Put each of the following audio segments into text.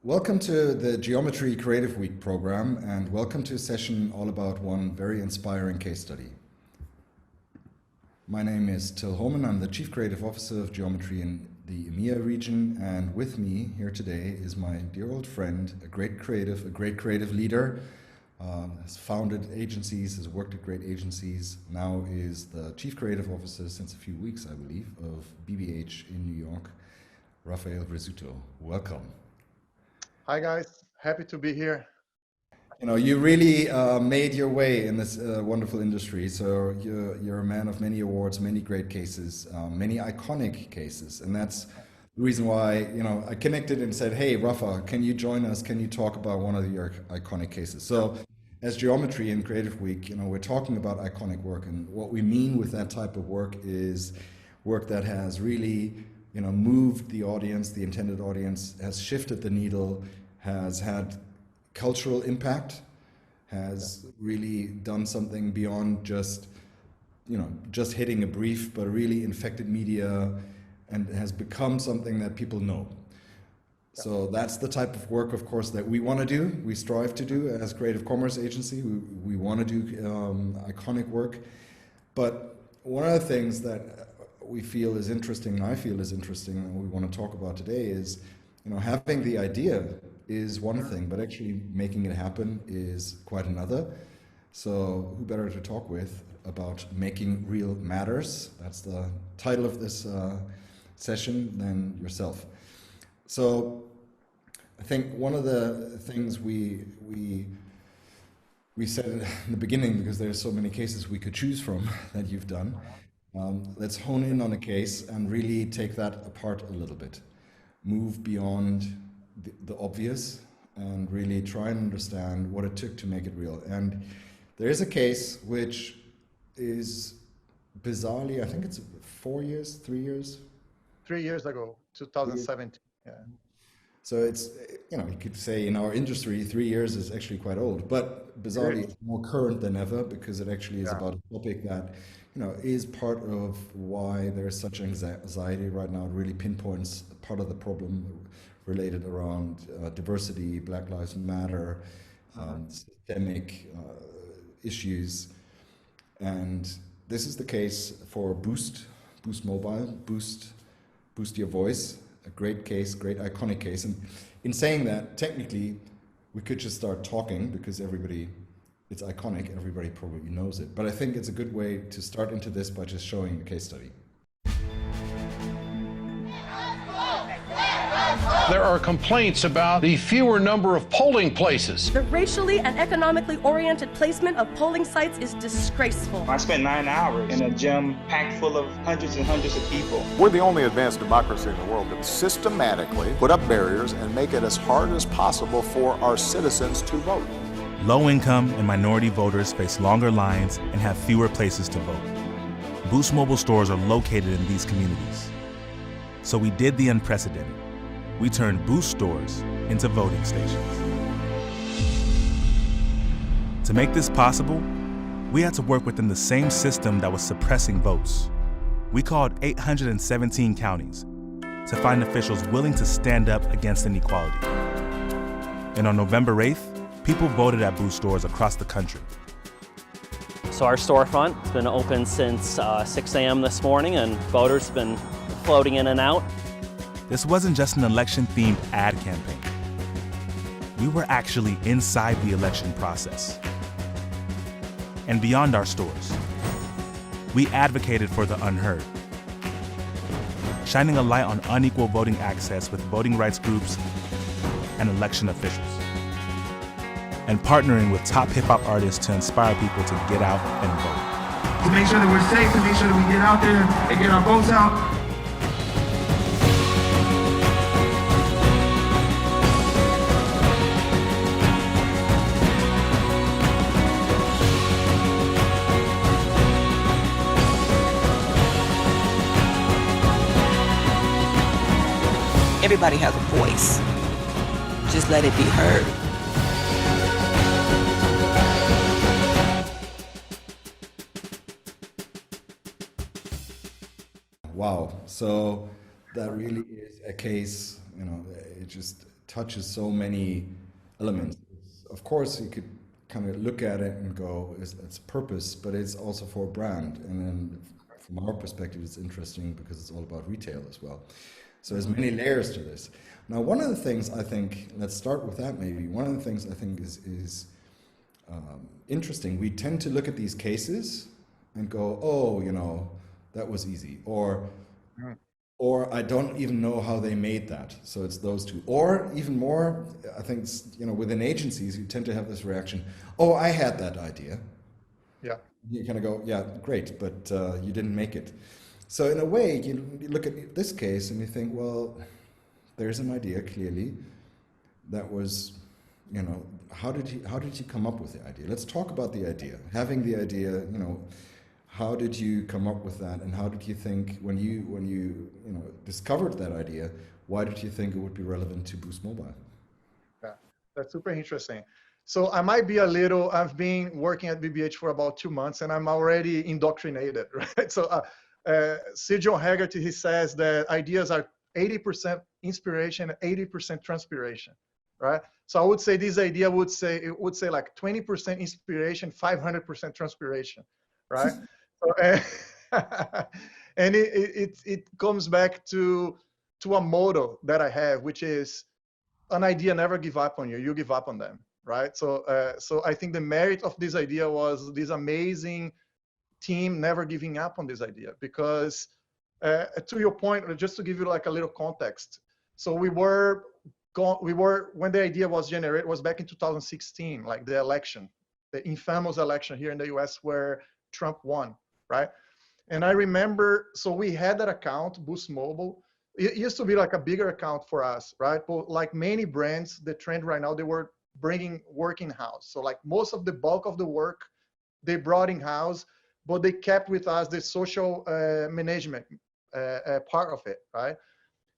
Welcome to the Geometry Creative Week program, and welcome to a session all about one very inspiring case study. My name is Till Hohmann. I'm the Chief Creative Officer of Geometry in the EMEA region, and with me here today is my dear old friend, a great creative leader, has founded agencies, has worked at great agencies, now is the Chief Creative Officer since a few weeks, I believe, of BBH in New York, Rafael Rizuto. Welcome. Hi guys, happy to be here. You know, you really made your way in this wonderful industry. So you're a man of many awards, many great cases, many iconic cases. And that's the reason why, I connected and said, hey, Rafa, can you join us? Can you talk about one of your iconic cases? So as Geometry in Creative Week, we're talking about iconic work. And what we mean with that type of work is work that has really moved the audience, the intended audience, has shifted the needle, has had cultural impact, has really done something beyond just hitting a brief, but really infected media and has become something that people know. So that's the type of work, of course, that we want to do, we strive to do as Creative Commerce Agency. We want to do iconic work. But one of the things that we feel is interesting, and I feel is interesting, and we want to talk about today is, having the idea is one thing, but actually making it happen is quite another. So who better to talk with about making real matters? That's the title of this session than yourself. So I think one of the things we said in the beginning, because there's so many cases we could choose from that you've done, let's hone in on a case and really take that apart a little bit. Move beyond the obvious and really try and understand what it took to make it real. And there is a case which is bizarrely, I think it's 4 years, 3 years? 3 years ago, 2017. Yeah. So it's, you could say in our industry, 3 years is actually quite old, but bizarrely it's more current than ever because it actually is about a topic that, is part of why there is such anxiety right now. It really pinpoints part of the problem related around diversity, Black Lives Matter, systemic issues. And this is the case for Boost Mobile, Boost Your Voice. A great case, great iconic case. And in saying that, technically, we could just start talking because it's iconic, everybody probably knows it. But I think it's a good way to start into this by just showing the case study. There are complaints about the fewer number of polling places. The racially and economically oriented placement of polling sites is disgraceful. I spent 9 hours in a gym packed full of hundreds and hundreds of people. We're the only advanced democracy in the world that systematically put up barriers and make it as hard as possible for our citizens to vote. Low-income and minority voters face longer lines and have fewer places to vote. Boost Mobile stores are located in these communities. So we did the unprecedented. We turned Boost stores into voting stations. To make this possible, we had to work within the same system that was suppressing votes. We called 817 counties to find officials willing to stand up against inequality. And on November 8th, people voted at Boost stores across the country. So our storefront has been open since 6 a.m. this morning, and voters have been floating in and out. This wasn't just an election-themed ad campaign. We were actually inside the election process. And beyond our stores, we advocated for the unheard, shining a light on unequal voting access with voting rights groups and election officials, and partnering with top hip-hop artists to inspire people to get out and vote. To make sure that we're safe, to make sure that we get out there and get our votes out. Everybody has a voice. Just let it be heard. Wow. So that really is a case, it just touches so many elements. Of course, you could kind of look at it and go, it's purpose, but it's also for brand. And then from our perspective, it's interesting because it's all about retail as well. So there's many layers to this. Now, one of the things I think, let's start with that maybe. One of the things I think is interesting. We tend to look at these cases and go, oh, you know, that was easy. Or I don't even know how they made that. So it's those two. Or even more, I think, you know, within agencies, you tend to have this reaction, oh, I had that idea. Yeah. You kind of go, yeah, great, but you didn't make it. So in a way, you look at this case and you think, well, there's an idea clearly that was, you know, how did you come up with the idea? Let's talk about the idea. Having the idea, you know, how did you come up with that, and how did you think when you discovered that idea? Why did you think it would be relevant to Boost Mobile? Yeah, that's super interesting. So I might be I've been working at BBH for about 2 months, and I'm already indoctrinated, right? So Sir John Haggerty, he says that ideas are 80% inspiration, 80% transpiration, right? So I would say this idea would say like 20% inspiration, 500% transpiration, right? So, and it comes back to a motto that I have, which is an idea never give up on you, you give up on them, right? So I think the merit of this idea was this amazing team never giving up on this idea, because to your point, just to give you like a little context. So we were when the idea was generated, was back in 2016, like the election, the infamous election here in the US where Trump won, right? And I remember, so we had that account, Boost Mobile. It used to be like a bigger account for us, right? But like many brands, the trend right now, they were bringing work in-house. So like most of the bulk of the work, they brought in-house, but they kept with us the social management part of it, right?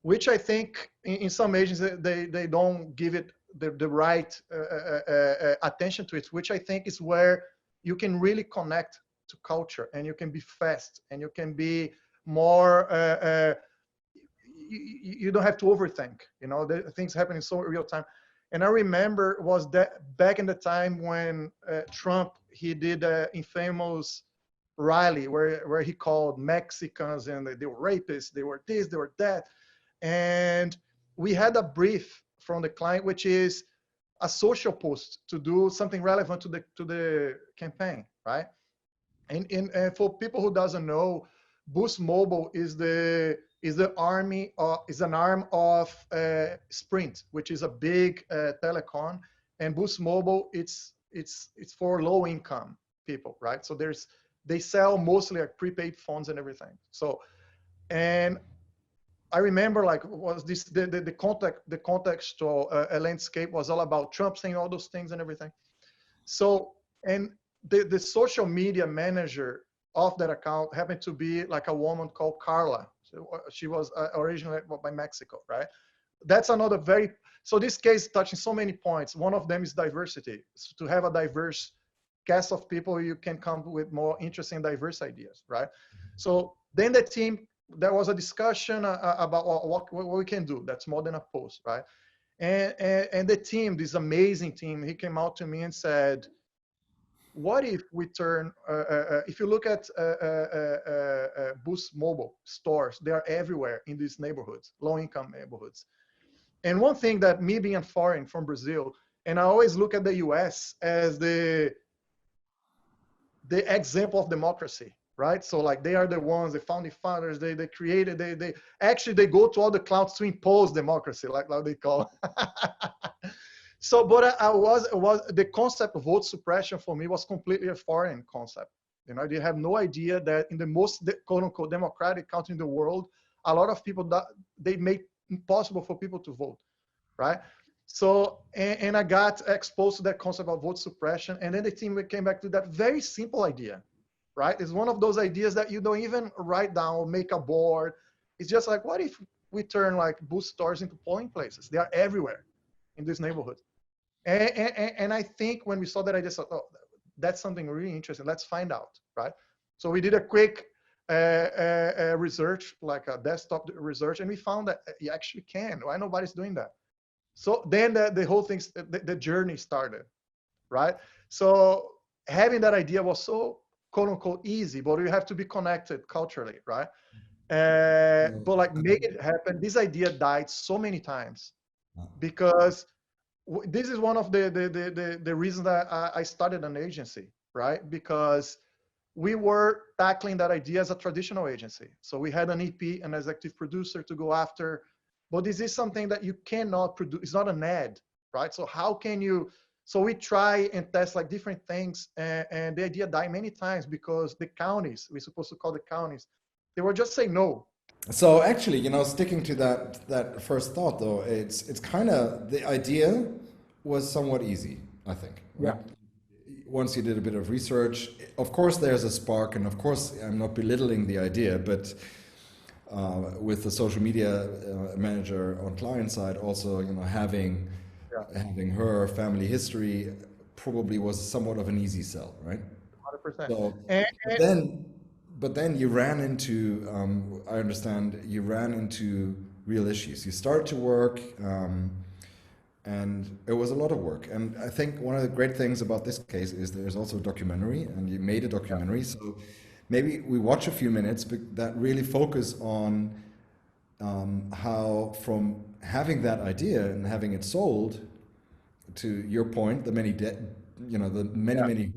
Which I think in some agencies, they don't give it the right attention to it, which I think is where you can really connect to culture, and you can be fast, and you can be more, you don't have to overthink, you know, the things happening so real time. And I remember was that back in the time when Trump, he did an infamous rally where he called Mexicans and they were rapists, they were this, they were that. And we had a brief from the client, which is a social post to do something relevant to the campaign, right? And for people who doesn't know, Boost Mobile is an arm of Sprint, which is a big telecom, and Boost Mobile it's for low income people, right? So they sell mostly like prepaid phones and everything. So, and I remember like was this the contextual landscape was all about Trump saying all those things and everything. So, and the social media manager of that account happened to be like a woman called Carla. So she was originally by Mexico, right? That's another so this case touching so many points. One of them is diversity. So to have a diverse cast of people, you can come with more interesting, diverse ideas, right? So then the team, there was a discussion about what we can do. That's more than a post, right? And the team, this amazing team, he came out to me and said, what if we turn, if you look at Boost Mobile stores, they are everywhere in these neighborhoods, low-income neighborhoods. And one thing that me being foreign from Brazil, and I always look at the US as the example of democracy, right? So like they are the ones, the founding fathers, they created, they actually, they go to all the clouds to impose democracy, like they call it. So, but the concept of vote suppression for me was completely a foreign concept. You know, they have no idea that in the most quote unquote democratic country in the world, a lot of people they make impossible for people to vote, right? So, and I got exposed to that concept of vote suppression, and then the team came back to that very simple idea, right? It's one of those ideas that you don't even write down or make a board. It's just like, what if we turn like Boost stores into polling places? They are everywhere in this neighborhood. And I think when we saw that, I just thought, oh, that's something really interesting. Let's find out, right? So we did a quick research, like a desktop research, and we found that you actually can. Why nobody's doing that? So then the whole thing, the journey started, right? So having that idea was so quote unquote easy, but you have to be connected culturally, right? But like make it happen. This idea died so many times because this is one of the reasons that I started an agency, right? Because we were tackling that idea as a traditional agency. So we had an EP, an executive producer to go after, but this is something that you cannot produce. It's not an ad, right? So how can you, so we try and test like different things, and the idea died many times because the counties, we're supposed to call the counties, they were just saying no. So actually, you know, sticking to that first thought though, it's kind of, the idea was somewhat easy, I think. Right? Yeah. Once you did a bit of research, of course there's a spark, and of course I'm not belittling the idea, but with the social media manager on client side, also, you know, having her family history probably was somewhat of an easy sell, right? 100%. So, but then you ran into, I understand, you ran into real issues. You started to work, and it was a lot of work. And I think one of the great things about this case is there's also a documentary, and you made a documentary. So maybe we watch a few minutes that really focus on how, from having that idea and having it sold, to your point, the many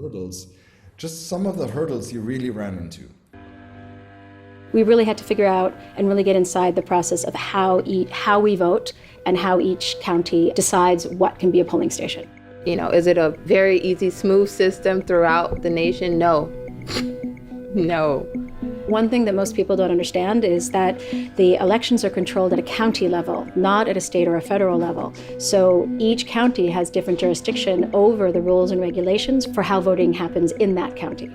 hurdles, just some of the hurdles you really ran into. We really had to figure out and really get inside the process of how we vote and how each county decides what can be a polling station. You know, is it a very easy, smooth system throughout the nation? No. No. One thing that most people don't understand is that the elections are controlled at a county level, not at a state or a federal level. So each county has different jurisdiction over the rules and regulations for how voting happens in that county.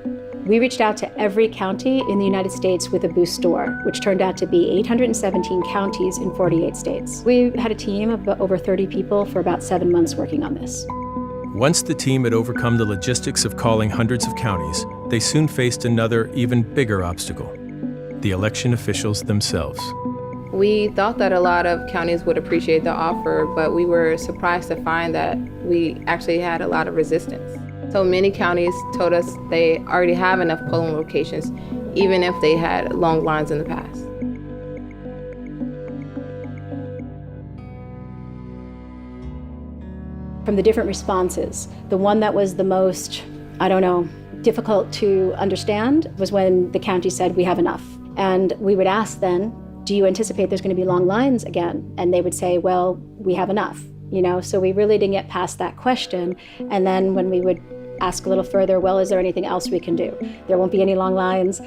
We reached out to every county in the United States with a booth store, which turned out to be 817 counties in 48 states. We had a team of over 30 people for about 7 months working on this. Once the team had overcome the logistics of calling hundreds of counties, they soon faced another, even bigger obstacle: the election officials themselves. We thought that a lot of counties would appreciate the offer, but we were surprised to find that we actually had a lot of resistance. So many counties told us they already have enough polling locations, even if they had long lines in the past. From the different responses, the one that was the most, difficult to understand was when the county said, we have enough. And we would ask then, do you anticipate there's going to be long lines again? And they would say, well, we have enough. So we really didn't get past that question. And then when we would ask a little further, well, is there anything else we can do? There won't be any long lines.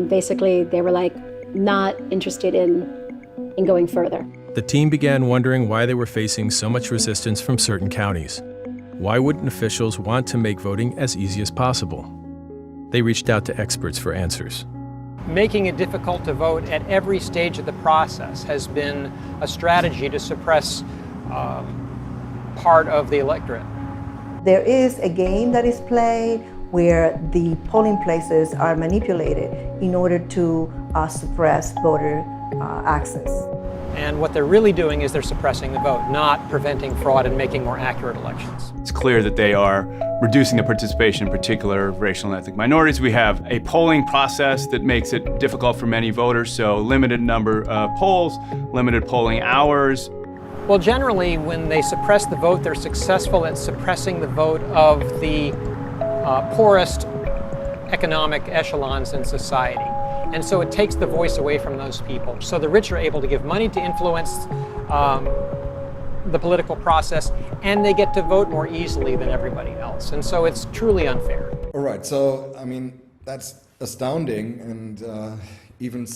Basically, they were like not interested in going further. The team began wondering why they were facing so much resistance from certain counties. Why wouldn't officials want to make voting as easy as possible? They reached out to experts for answers. Making it difficult to vote at every stage of the process has been a strategy to suppress part of the electorate. There is a game that is played where the polling places are manipulated in order to suppress voter access. And what they're really doing is they're suppressing the vote, not preventing fraud and making more accurate elections. It's clear that they are reducing the participation, in particular of racial and ethnic minorities. We have a polling process that makes it difficult for many voters, so limited number of polls, limited polling hours. Well, generally, when they suppress the vote, they're successful at suppressing the vote of the poorest economic echelons in society. And so it takes the voice away from those people. So the rich are able to give money to influence the political process, and they get to vote more easily than everybody else. And so it's truly unfair. All right, so, that's astounding, and even,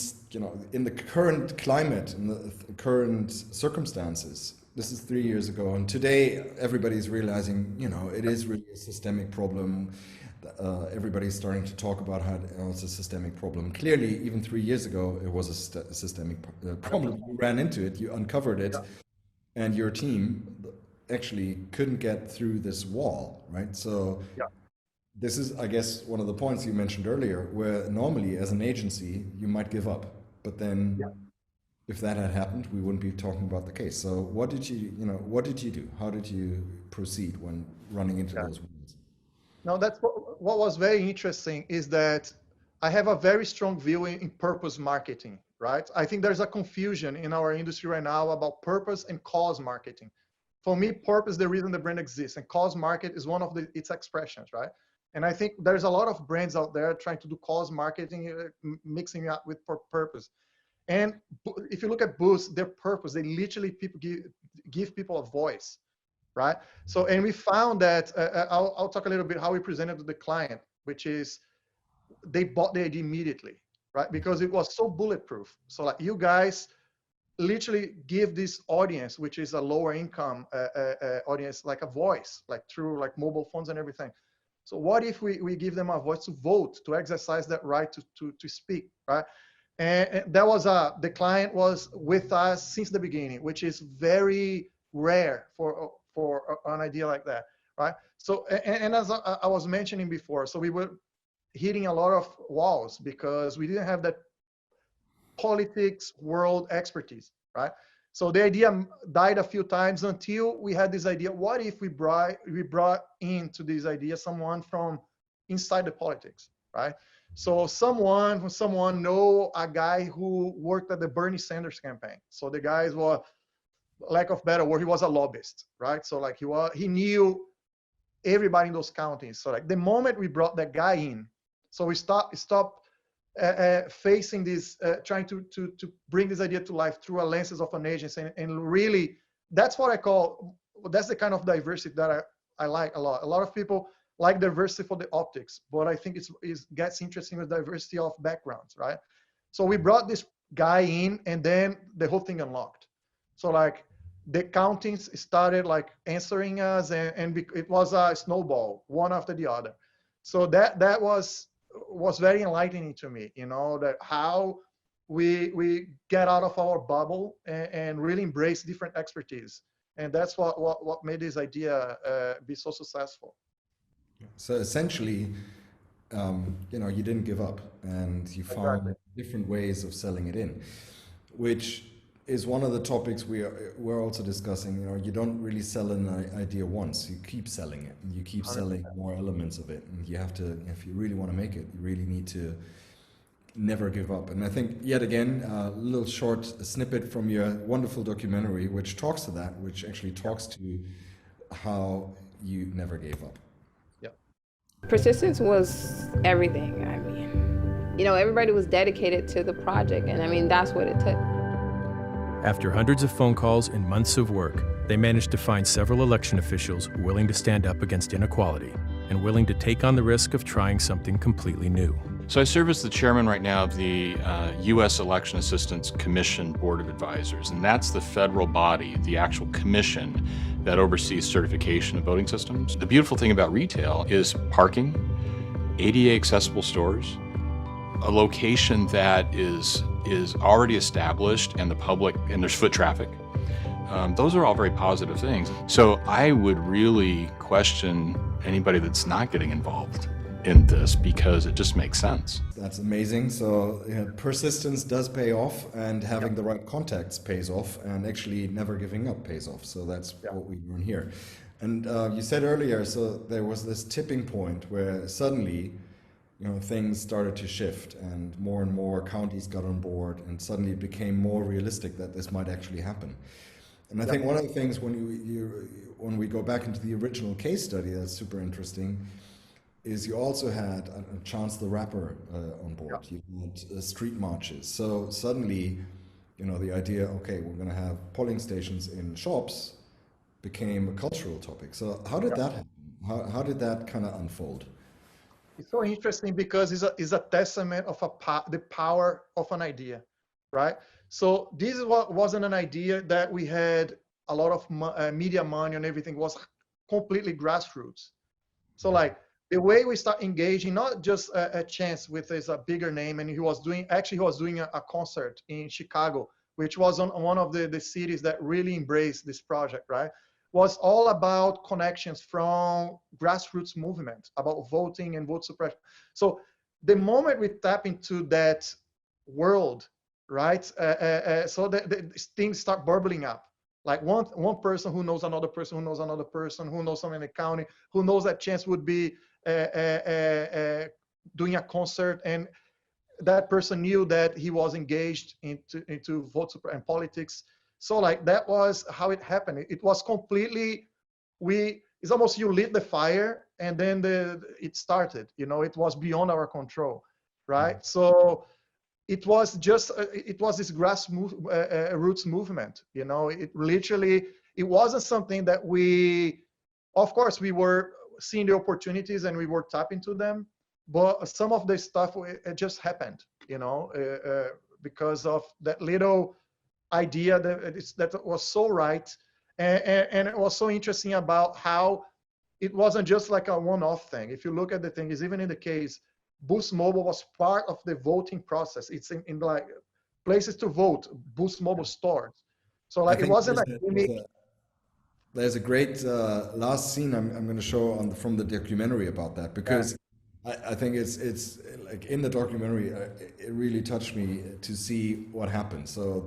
in the current climate, in the current circumstances, this is 3 years ago, and today everybody's realizing, it is really a systemic problem. Everybody's starting to talk about how it's a systemic problem. Clearly, even 3 years ago, it was a systemic problem. You ran into it, you uncovered it, and your team actually couldn't get through this wall, right? So this is, I guess, one of the points you mentioned earlier, where normally as an agency, you might give up, but then if that had happened, we wouldn't be talking about the case. So what did what did you do? How did you proceed when running into those worlds? Now, that's what was very interesting is that I have a very strong view in purpose marketing, right? I think there's a confusion in our industry right now about purpose and cause marketing. For me, purpose is the reason the brand exists, and cause market is one of its expressions, right? And I think there's a lot of brands out there trying to do cause marketing, mixing it up with purpose. And if you look at Boost, their purpose, they literally give people a voice, right? So, and we found that, I'll talk a little bit how we presented to the client, which is they bought the idea immediately, right? Because it was so bulletproof. So like you guys literally give this audience, which is a lower income audience, like a voice, like through like mobile phones and everything. So what if we give them a voice to vote, to exercise that right to speak, right? And that was the client was with us since the beginning, which is very rare for an idea like that, right? So, and as I was mentioning before, so we were hitting a lot of walls because we didn't have that politics world expertise, right? So the idea died a few times until we had this idea, what if we brought into this idea someone from inside the politics, right? So someone know a guy who worked at the Bernie Sanders campaign. So the guy was, lack of better word, he was a lobbyist, right? So like he knew everybody in those counties. So like the moment we brought that guy in, so we stopped facing this, trying to bring this idea to life through a lenses of an agency, and really, that's what I call, that's the kind of diversity that I like a lot. A lot of people like diversity for the optics, but I think it gets interesting with diversity of backgrounds, right? So we brought this guy in, and then the whole thing unlocked. So like the counties started like answering us, and it was a snowball, one after the other. So that was very enlightening to me, that how we get out of our bubble and really embrace different expertise. And that's what made this idea be so successful. So essentially, you didn't give up, and you found different ways of selling it in, which is one of the topics we're also discussing. You don't really sell an idea once. You keep selling it, and you keep selling more elements of it. And you have to, if you really want to make it, you really need to never give up. And I think, yet again, a little short snippet from your wonderful documentary, which talks to that, which actually talks to how you never gave up. Persistence was everything. I mean, everybody was dedicated to the project, and I mean, that's what it took. After hundreds of phone calls and months of work, they managed to find several election officials willing to stand up against inequality and willing to take on the risk of trying something completely new. So I serve as the chairman right now of the U.S. Election Assistance Commission Board of Advisors, and that's the federal body, the actual commission that oversees certification of voting systems. The beautiful thing about retail is parking, ADA accessible stores, a location that is already established and the public, and there's foot traffic. Those are all very positive things. So I would really question anybody that's not getting involved in this, because it just makes sense. That's amazing. So persistence does pay off, and having the right contacts pays off, and actually never giving up pays off. So that's what we learn here. And you said earlier, so there was this tipping point where suddenly things started to shift, and more counties got on board, and suddenly it became more realistic that this might actually happen. And I think one of the things when we go back into the original case study that's super interesting is you also had Chance the Rapper on board. You had street marches. So suddenly, the idea, okay, we're going to have polling stations in shops, became a cultural topic. So how did that happen? How did that kind of unfold? It's so interesting because it's a testament of the power of an idea, right? So this wasn't an idea that we had a lot of media money and everything. It was completely grassroots. So like the way we start engaging, not just a Chance with a bigger name, and he was doing a concert in Chicago, which was on one of the cities that really embraced this project, right? Was all about connections from grassroots movement, about voting and vote suppression. So the moment we tap into that world, right? So things start bubbling up. Like one person who knows another person who knows another person who knows someone in the county who knows that Chance would be doing a concert, and that person knew that he was engaged into vote and politics. So like that was how it happened. It was completely, it's almost you lit the fire and then it started. You know, it was beyond our control, right? So it was just it was this roots movement. You know, it literally, it wasn't something that we, of course we were seeing the opportunities and we were tapping into them, but some of the stuff it just happened, you know, because of that little idea that was so right, and it was so interesting about how it wasn't just like a one-off thing. If you look at the thing, is even in the case, Boost Mobile was part of the voting process. It's in like places to vote, Boost Mobile stores. So like it wasn't like there's a great last scene I'm going to show from the documentary about that, because I think it's like in the documentary, it really touched me to see what happened. So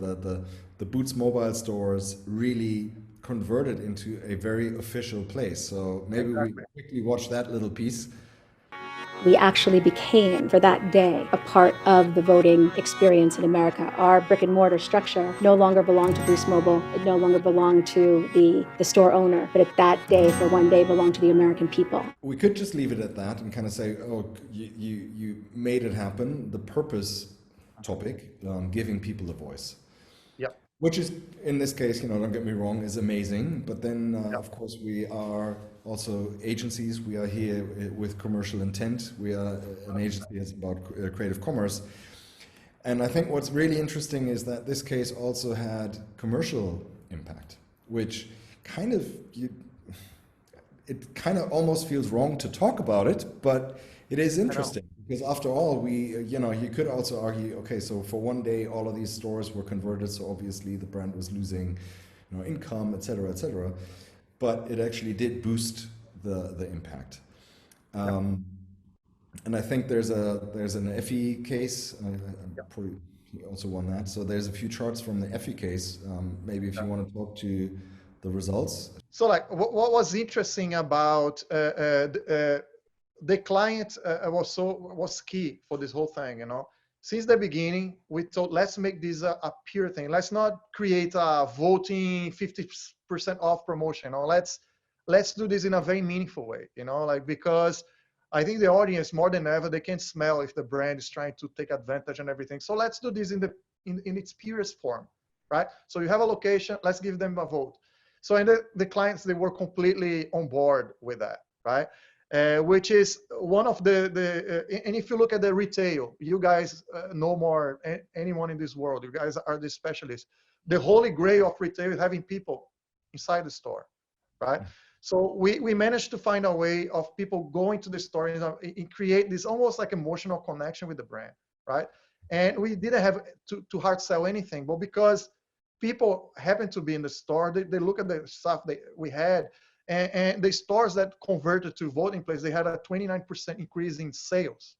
the Boots mobile stores really converted into a very official place. So maybe we quickly watch that little piece. We actually became, for that day, a part of the voting experience in America. Our brick and mortar structure no longer belonged to Boost Mobile. It no longer belonged to the store owner, but at that day, for one day, belonged to the American people. We could just leave it at that and kind of say, oh, you made it happen. The purpose topic, giving people a voice. Yep. Which is, in this case, you know, don't get me wrong, is amazing. But then, of course, we are also agencies. We are here with commercial intent. We are an agency that's about creative commerce. And I think what's really interesting is that this case also had commercial impact, which kind of, it kind of almost feels wrong to talk about it, but it is interesting. Because after all, you could also argue, okay, so for one day, all of these stores were converted, so obviously the brand was losing, income, et cetera, et cetera. But it actually did boost the impact. And I think there's an Effie case. Probably also won that. So there's a few charts from the Effie case. Maybe if you want to talk to the results. So like, what was interesting about the client was key for this whole thing, you know. Since the beginning, we thought, let's make this a pure thing. Let's not create a voting 50% off promotion. Or let's do this in a very meaningful way, you know, like, because I think the audience more than ever, they can smell if the brand is trying to take advantage and everything. So let's do this in its purest form, right? So you have a location, let's give them a vote. So and the clients, they were completely on board with that, right? Which is one of and if you look at the retail, you guys know more anyone in this world, you guys are the specialists. The holy grail of retail is having people inside the store, right? So we managed to find a way of people going to the store and create this almost like emotional connection with the brand, right? And we didn't have to hard sell anything, but because people happen to be in the store, they look at the stuff that we had, and the stores that converted to voting place, they had a 29% increase in sales,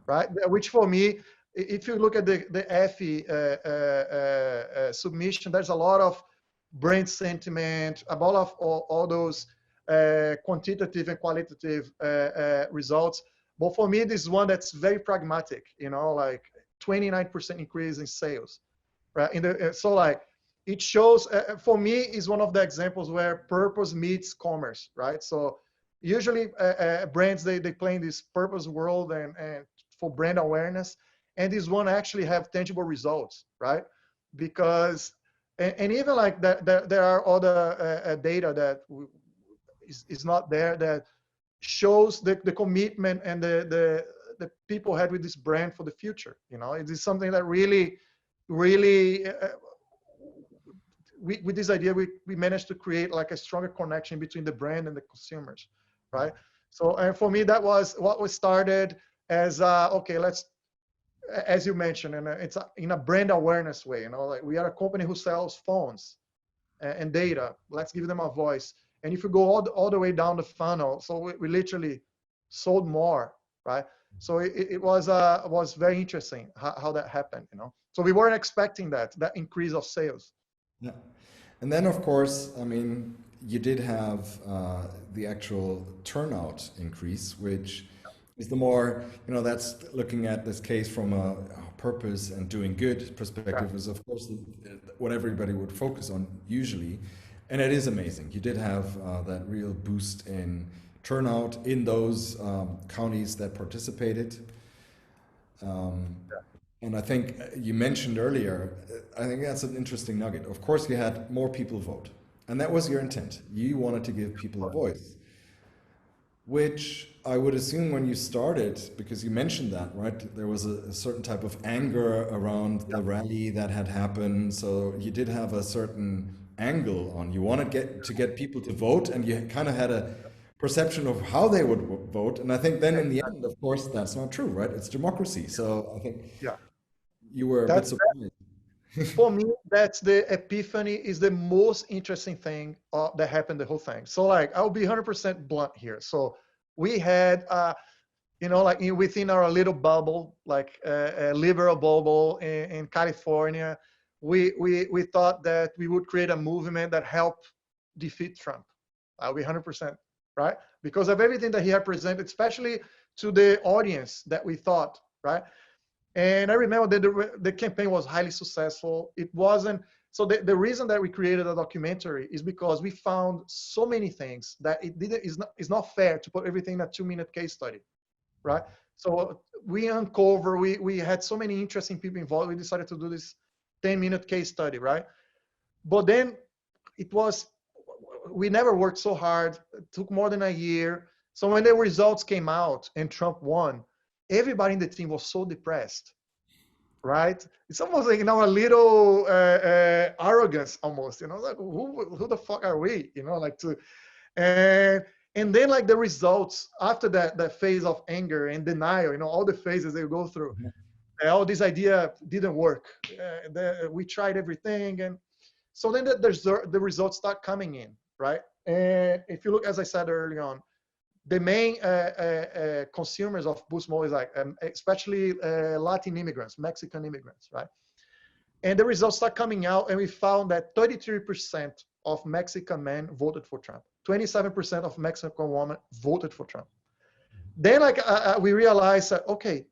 right? Which for me, if you look at the EFI submission, there's a lot of brand sentiment, about all those quantitative and qualitative results. But for me, this is one that's very pragmatic, you know, like 29% increase in sales, right? So like, it shows, for me, is one of the examples where purpose meets commerce, right? So usually brands, they play in this purpose world and for brand awareness, and this one actually have tangible results, right? Because, and even like that, there are other data that is not there that shows the commitment and the people had with this brand for the future. You know, it is something that really with this idea, we managed to create like a stronger connection between the brand and the consumers, right? So, and for me, that was what we started as, okay, let's, as you mentioned, and it's in a brand awareness way, you know, like we are a company who sells phones and data. Let's give them a voice. And if you go all the way down the funnel, so we literally sold more, right? So it was very interesting how that happened, you know. So we weren't expecting that increase of sales. Yeah. And then, of course, I mean, you did have the actual turnout increase, which is the more, that's looking at this case from a purpose and doing good perspective is, of course, what everybody would focus on usually. And it is amazing. You did have that real boost in turnout in those counties that participated. And I think you mentioned earlier, I think that's an interesting nugget. Of course, you had more people vote. And that was your intent. You wanted to give people a voice. Which I would assume when you started, because you mentioned that, right? There was a certain type of anger around the rally that had happened. So you did have a certain angle on. You wanted to get people to vote, and you kind of had a perception of how they would vote. And I think then in the end, of course, that's not true, right? It's democracy. So I think you were a bit surprised. For me, that's the epiphany is the most interesting thing that happened the whole thing. So like, I'll be 100% blunt here. So we had, like within our little bubble, like a liberal bubble in California, we thought that we would create a movement that helped defeat Trump. I'll be 100%, right? Because of everything that he had presented, especially to the audience that we thought, right? And I remember that the campaign was highly successful. It wasn't, so the reason that we created a documentary is because we found so many things that it's not fair to put everything in a 2-minute case study, right? So we had so many interesting people involved. We decided to do this 10-minute case study, right? But then we never worked so hard. It took more than a year. So when the results came out and Trump won, everybody in the team was so depressed, right? It's almost like, a little arrogance almost, like who the fuck are we, and then like the results after that phase of anger and denial, all the phases they go through, all this idea didn't work. We tried everything. And so then the results start coming in, right? And if you look, as I said early on, the main consumers of Boost Mobile is like, especially Latin immigrants, Mexican immigrants, right? And the results start coming out, and we found that 33% of Mexican men voted for Trump. 27% of Mexican women voted for Trump. Then, like, we realized that, okay,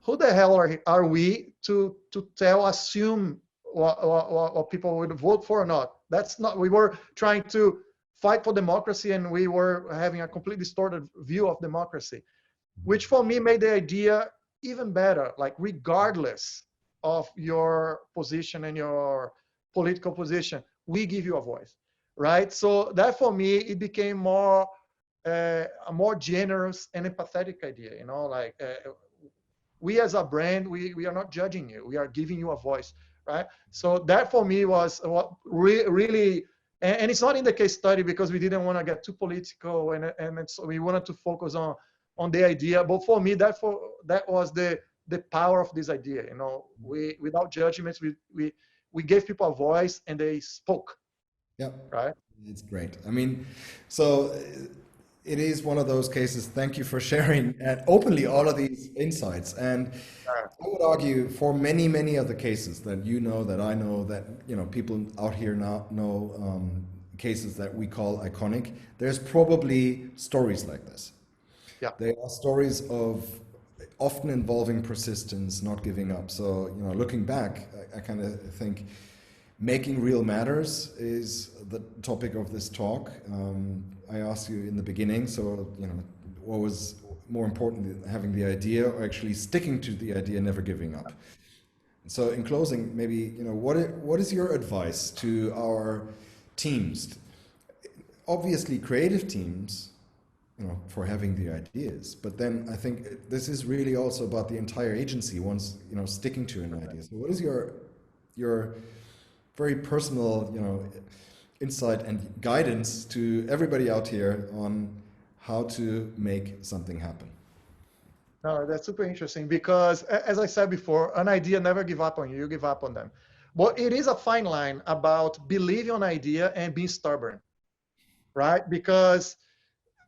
who the hell are we to assume what people would vote for or not? That's not. We were trying to fight for democracy, and we were having a completely distorted view of democracy, which for me made the idea even better. Like, regardless of your position and your political position, we give you a voice, right? So that for me, it became a more generous and empathetic idea. Like we as a brand, we are not judging you. We are giving you a voice, right? So that for me was what really. And it's not in the case study because we didn't want to get too political, and so we wanted to focus on the idea. But for me, that was the power of this idea. We without judgments, we gave people a voice and they spoke. Yeah, right. It's great. I mean, so it is one of those cases. Thank you for sharing openly all of these insights. And I would argue for many, many of the cases that that I know, that people out here now know, cases that we call iconic, there's probably stories like this. Yeah. They are stories of often involving persistence, not giving up. So, looking back, I kind of think making real matters is the topic of this talk. I asked you in the beginning, so, what was more important, having the idea or actually sticking to the idea, never giving up? So in closing, maybe, what is your advice to our teams? Obviously creative teams, for having the ideas, but then I think this is really also about the entire agency once, sticking to an idea. So what is your very personal, insight and guidance to everybody out here on how to make something happen? No, that's super interesting because, as I said before, an idea never give up on you, you give up on them. But it is a fine line about believing on an idea and being stubborn, right? Because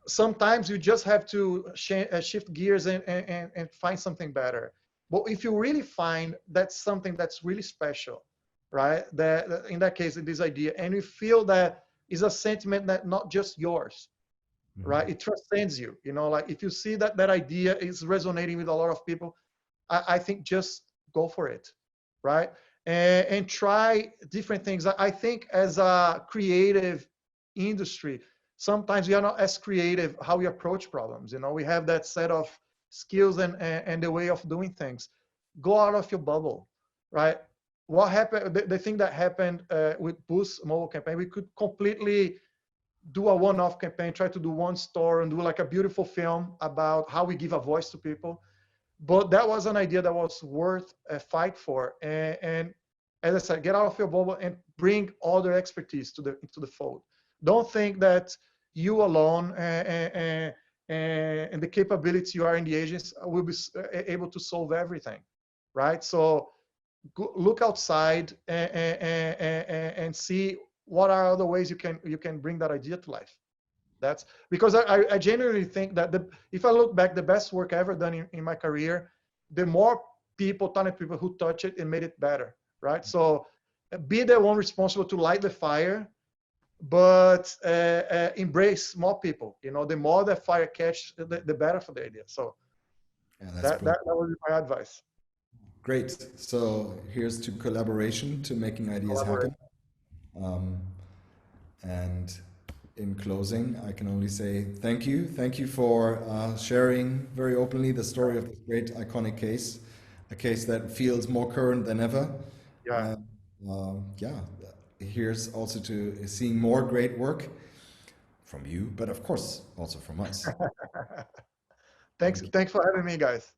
sometimes you just have to shift gears and find something better. But if you really find that's something that's really special, right? That in that case, this idea, and you feel that is a sentiment that not just yours, right? It transcends you. You know, like if you see that that idea is resonating with a lot of people, I think just go for it, right? And try different things. I think as a creative industry, sometimes we are not as creative how we approach problems. You know, we have that set of skills and the way of doing things. Go out of your bubble, right? What happened, the thing that happened with Boost mobile campaign, we could completely do a one-off campaign, try to do one story and do like a beautiful film about how we give a voice to people. But that was an idea that was worth a fight for. And as I said, get out of your bubble and bring other expertise into the fold. Don't think that you alone and the capability you are in the agency will be able to solve everything, right? So look outside and see what are other ways you can bring that idea to life. That's because I genuinely think that if I look back, the best work I ever done in my career, the more people, talented people who touch it and made it better, right? So be the one responsible to light the fire, but embrace more people. You know, the more the fire catch, the better for the idea. So that would be my advice. Great. So here's to collaboration, to making ideas happen. And in closing, I can only say thank you. Thank you for sharing very openly the story of this great iconic case, a case that feels more current than ever. Yeah. Yeah. Here's also to seeing more great work from you, but of course also from us. Thanks for having me, guys.